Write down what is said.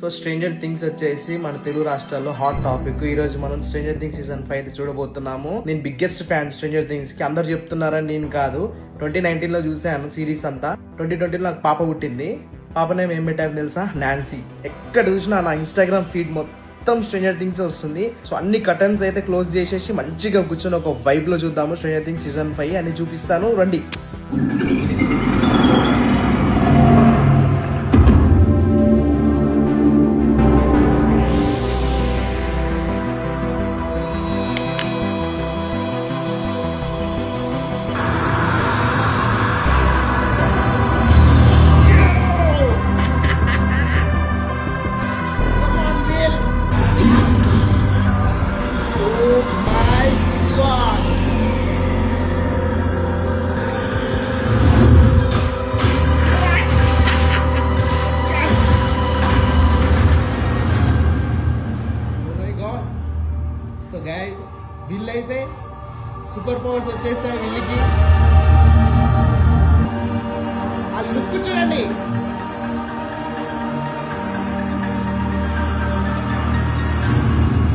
So stranger things వచ్చేసి మన తెలుగు రాష్ట్రాల్లో హాట్ టాపిక్. ఈ రోజు మనం స్ట్రేంజర్ థింగ్స్ సీజన్ 5 చూడబోతున్నాము. నేను బిగ్గెస్ట్ ఫ్యాన్ స్ట్రేంజర్ థింగ్స్ కి. అందరు చెప్తున్నారని నేను కాదు. 2019 లో చూసాను సిరీస్ అంతా. 2020 లో నాకు పాప పుట్టింది. పాప నేమ్ ఏం పెట్టారు తెలుసా? నాన్సీ. ఎక్కడ చూసినా నా ఇన్స్టాగ్రామ్ ఫీడ్ మొత్తం స్ట్రేంజర్ థింగ్స్ వస్తుంది. సో అన్ని కటన్స్ అయితే క్లోజ్ చేసేసి మంచిగా కూర్చొని ఒక వైబ్ లో చూద్దాము స్ట్రేంజర్ థింగ్స్ సీజన్ 5 అని చూపిస్తాను, రండి. సో గైస్, వీళ్ళైతే సూపర్ పవర్స్ వచ్చేసాయి వీళ్ళకి.